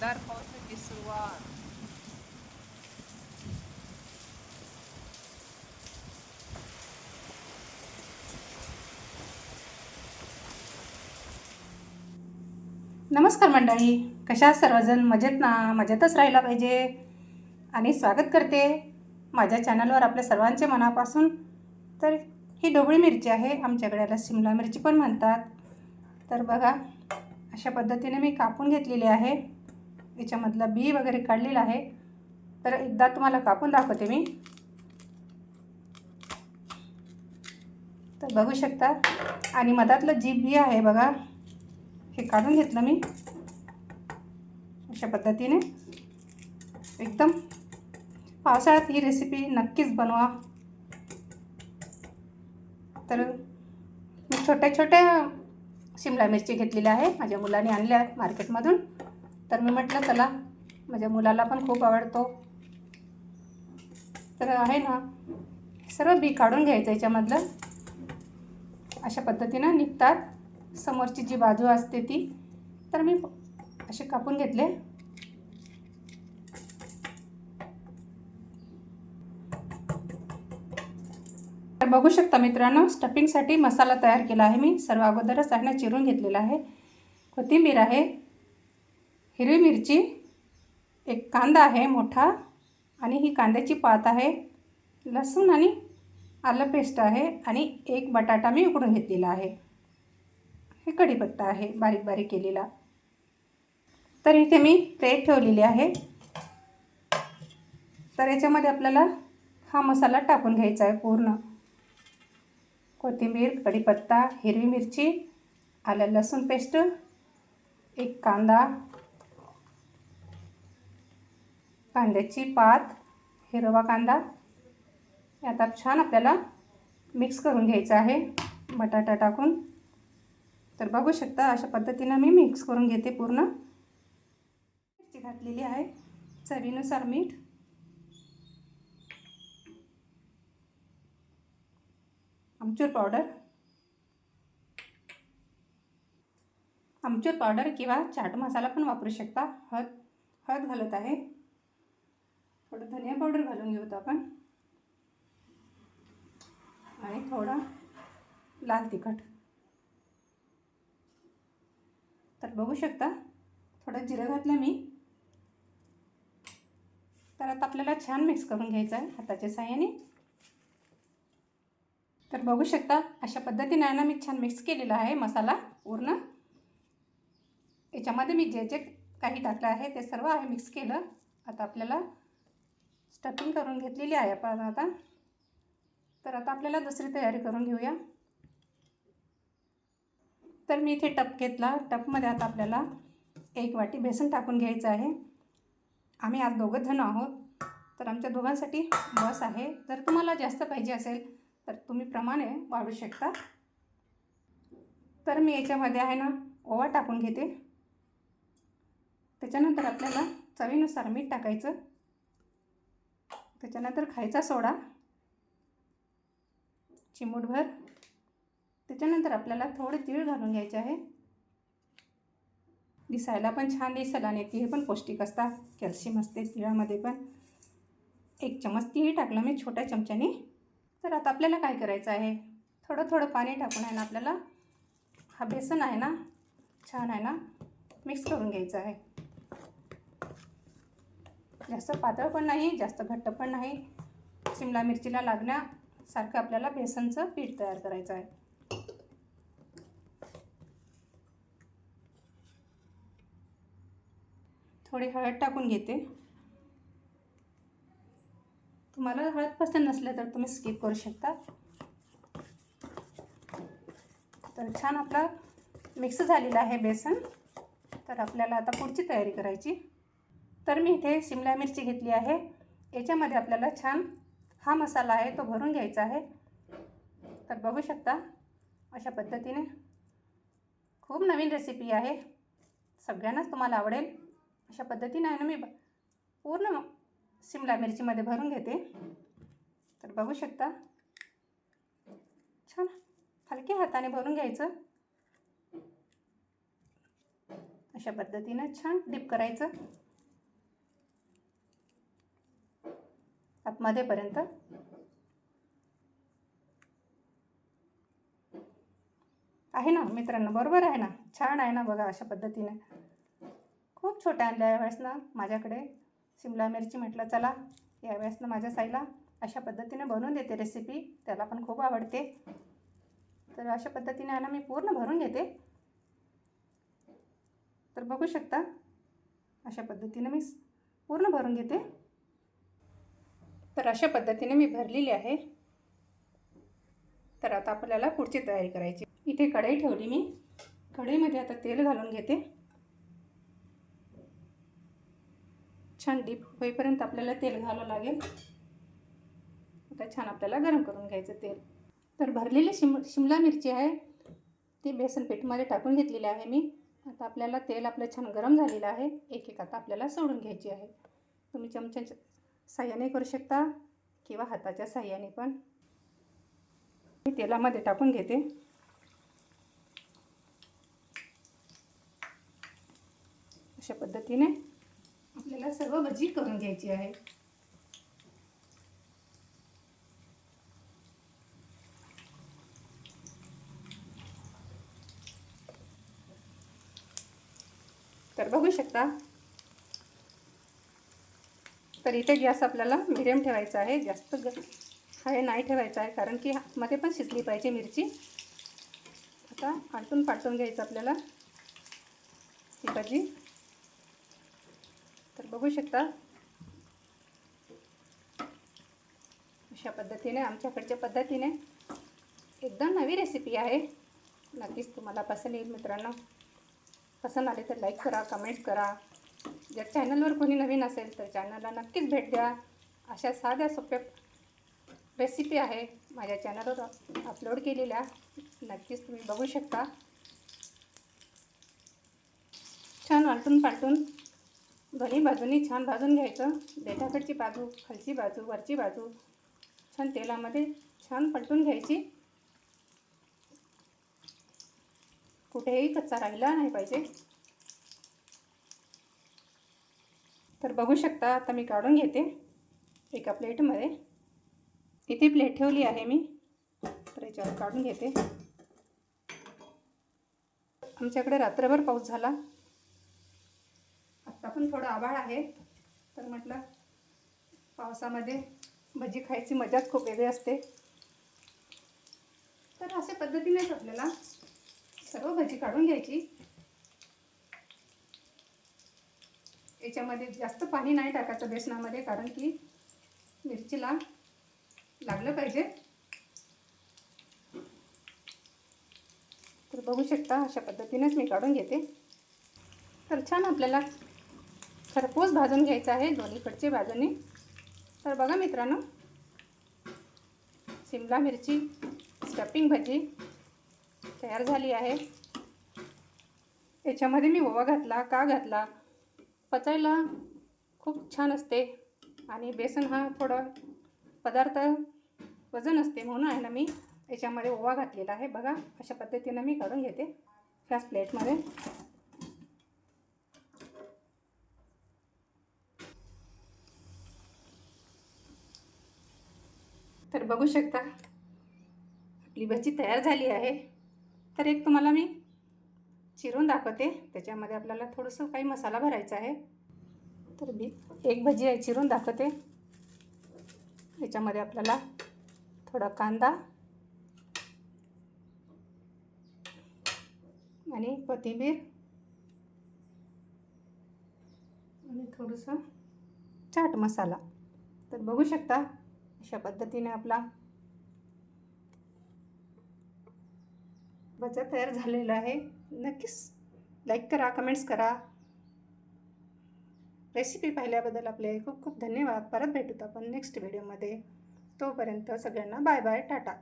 जोरदार पावसाची सुरुवात. नमस्कार मंडळी, कशा आहात सर्वजण? मजेत ना? मजेतच राहायला पाहिजे. आणि स्वागत करते माझ्या चॅनलवर आपल्या सर्वांचे मनापासून. तर ही ढोबळी मिरची आहे, आमच्याकडे याला शिमला मिरची पण म्हणतात. तर बघा, अशा पद्धतीने मी कापून घेतलेली आहे. याच्यामधलं बी वगैरे काढलेलं आहे. तर एकदा तुम्हाला कापून दाखवते मी. तर बघू शकता. आणि मधातलं जी बी आहे बघा, हे काढून घेतलं मी अशा पद्धतीने. एकदम पावसाळ्यात ही रेसिपी नक्कीच बनवा. तर मी छोट्या छोट्या शिमला मिरची घेतलेल्या आहे, माझ्या मुलाने आणल्या मार्केटमधून. तर मी म्हटलं चला, माझ्या मुलाला पण खूप आवडतो. तर आहे ना, सर्व बी काढून घ्यायचं याच्यामधलं. अशा पद्धतीनं निघतात समोरची जी बाजू असते ती. तर मी असे कापून घेतले. तर बघू शकता मित्रांनो, स्टफिंगसाठी मसाला तयार केला आहे मी. सर्व अगोदरच आहे ना चिरून घेतलेला आहे. कोथिंबीर आहे, हिरवी मिरची, एक कांदा आहे मोठा, आणि ही कांद्याची पात आहे, लसूण आणि आलं पेस्ट आहे, आणि एक बटाटा मी उकडून घेतलेला आहे. हे कढीपत्ता आहे बारीक बारीक केलेला. तर इथे मी प्लेट ठेवलेली आहे. तर याच्यामध्ये आपल्याला हा मसाला टाकून घ्यायचा आहे पूर्ण. कोथिंबीर, कढीपत्ता, हिरवी मिरची, आलं लसूण पेस्ट, एक कांदा, कांद्याची पात, हिरवा कांदा. आता छान आपल्याला मिक्स करून घ्यायचं आहे बटाटा टाकून. तर बघू शकता, अशा पद्धतीनं मी मिक्स करून घेते पूर्ण. मिरची घातलेली आहे, चवीनुसार मीठ, आमचूर पावडर किंवा चाट मसाला पण वापरू शकता. हळद घालत आहे. थोडं धनिया पावडर घालून घेऊ आपण, आणि थोडं लाल तिखट. तर बघू शकता, थोडं जिरं घातलं मी. तर आता आपल्याला छान मिक्स करून घ्यायचं आहे हाताच्या साहाय्याने. तर बघू शकता, अशा पद्धतीने आहे ना मी छान मिक्स केलेला आहे मसाला पूर्ण. याच्यामध्ये मी जे जे काही टाकलं आहे ते सर्व आहे मिक्स केलं. आता आपल्याला स्टफिंग करून घेतलेली आहे आपण आता. तर आता आपल्याला दुसरी तयारी करून घेऊया. तर मी इथे टप घेतला. टपमध्ये आता आपल्याला 1 वाटी बेसन टाकून घ्यायचं आहे. आम्ही आज दोघं जण आहोत, तर आमच्या दोघांसाठी बस आहे. जर तुम्हाला जास्त पाहिजे असेल तर तुम्ही प्रमाणे वाढू शकता. तर मी याच्यामध्ये आहे ना ओवा टाकून घेते. त्याच्यानंतर आपल्याला चवीनुसार मीठ टाकायचं. त्याच्यानंतर खायचा सोडा चिमूटभर. त्याच्यानंतर आपल्याला थोडे तीळ घालून घ्यायचे आहे. दिसायला पण छान दिसेल, आणि तीळ पण पौष्टिक असतात, कॅल्शियम असते तिळामध्ये पण. 1 चमच तीळ टाकलं मी छोट्या चमच्याने. तर आता आपल्याला काय करायचं आहे, थोडं थोडं पाणी टाकून आहे ना आपल्याला हा बेसन आहे ना छान आहे ना मिक्स करून घ्यायचं आहे. जास्त पातळ पण नाही, जास्त घट्ट पण नाही. शिमला मिरचीला लागण्यासारखं आपल्याला बेसनचं पीठ तयार करायचं आहे. थोडी हळद टाकून घेते. तुम्हाला हळद पसंत नसलं तर तुम्ही स्किप करू शकता. तर छान आपला मिक्स झालेला आहे बेसन. तर आपल्याला आता पुढची तयारी करायची. तर मी इथे शिमला मिरची घेतली आहे. याच्यामध्ये आपल्याला छान हा मसाला आहे तो भरून घ्यायचा आहे. तर बघू शकता, अशा पद्धतीने खूप नवीन रेसिपी आहे, सगळ्यांनाच तुम्हाला आवडेल. अशा पद्धतीने आहे ना मी पूर्ण शिमला मिरचीमध्ये भरून घेते. तर बघू शकता, छान हलक्या हाताने भरून घ्यायचं अशा पद्धतीनं छान डीप करायचं आतमध्येपर्यंत. आहे ना मित्रांनो, बरोबर आहे ना, छान आहे ना. बघा अशा पद्धतीने खूप छोट्या आणल्या यावेळेस ना माझ्याकडे शिमला मिरची. म्हटलं चला यावेळेस ना माझ्या साईला अशा पद्धतीने बनवून देते रेसिपी, त्याला पण खूप आवडते. तर अशा पद्धतीने आहे ना मी पूर्ण भरून घेते. तर बघू शकता अशा पद्धतीने मी पूर्ण भरून घेते. तर अशा पद्धतीने मी भरलेली आहे. तर आता आपल्याला पुढची तयारी करायची. इथे कढई ठेवली मी. कढईमध्ये आता तेल घालून घेते. छान डीप होईपर्यंत आपल्याला तेल घालावं लागेल. आता छान आपल्याला गरम करून घ्यायचं तेल. तर भरलेली शिमला मिरची आहे ती बेसन पीठमध्ये टाकून घेतलेली आहे मी. आता आपल्याला तेल आपलं छान गरम झालेलं आहे. एक एक आता आपल्याला सोडून घ्यायची आहे. तुम्ही चमच्याच्या साह्याने करू शकता किंवा हाताच्या साह्याने पण. मी तेलामध्ये टाकून घेते. अशा पद्धतीने आपल्याला सर्व भजी करून घ्यायची आहे. तर बघू शकता. तर इथे गॅस आपल्याला मिडियम ठेवायचा आहे, जास्त हाय नाही ठेवायचा आहे, कारण की मध्ये पण शिजली पाहिजे मिरची. आता आलटून पालटून घ्यायचं आपल्याला ही भाजी. तर बघू शकता अशा पद्धतीने आमच्याकडच्या पद्धतीने एकदम नवी रेसिपी आहे. नक्कीच तुम्हाला पसंत येईल मित्रांनो. पसंत आले तर लाईक करा, कमेंट करा. जर चॅनलवर कोणी नवीन असेल तर चॅनलला नक्कीच भेट द्या. अशा साध्या सोप्या रेसिपी आहे माझ्या चॅनलवर अपलोड केलेल्या. नक्कीच तुम्ही बघू शकता. छान आलटून पालटून दोन्ही बाजूनी छान भाजून घ्यायचं. देठाकडची बाजू, खालची बाजू, वरची बाजू छान तेलामध्ये छान पलटून घ्यायची. कुठेही कच्चा राहिला नाही पाहिजे. तर बघू शकता आता मी काढून घेते एका प्लेटमध्ये. इथे प्लेट ठेवली आहे मी, तर याच्यावर काढून घेते. आमच्याकडे रात्रभर पाऊस झाला. आत्ता पण थोडं आभाळ आहे. तर म्हटलं पावसामध्ये भजी खायची मजाच खूप वेगळी असते. तर अशा पद्धतीनेच आपल्याला सर्व भजी काढून घ्यायची. याच्यामध्ये जास्त पाणी नाही टाकायचं बेसनामध्ये, कारण की मिरचीला लागलं पाहिजे. तर बघू शकता अशा पद्धतीनेच मी काढून घेते. तर छान आपल्याला खरपूस भाजून घ्यायचं आहे दोन्हीकडच्या बाजूने. तर बघा मित्रांनो, शिमला मिरची स्टफिंग भजी तयार झाली आहे. याच्यामध्ये मी ओवा घातला, का घातला, पचायला खूप छान असते. आणि बेसन हा थोडा पदार्थ वजन असते, म्हणून आहे ना मी याच्यामध्ये ओवा घातलेला आहे. बघा अशा पद्धतीने मी काढून घेते ह्याच प्लेटमध्ये. तर बघू शकता आपली भजी तयार झाली आहे. तर एक तुम्हाला मी चिरून दाखवते. त्याच्यामध्ये आपल्याला थोडंसं काही मसाला भरायचा आहे. तर मी एक भजी आहे चिरून दाखवते. याच्यामध्ये आपल्याला थोडा कांदा आणि कोथिंबीर आणि थोडंसं चाट मसाला. तर बघू शकता अशा पद्धतीने आपला भजा तयार झालेला आहे. नक्कीच लाईक करा, कमेंट्स करा. रेसिपी पाहिल्याबद्दल आपले खूप खूप धन्यवाद. परत भेटूत आपण नेक्स्ट व्हिडिओमध्ये. तोपर्यंत सगळ्यांना बाय बाय, टाटा.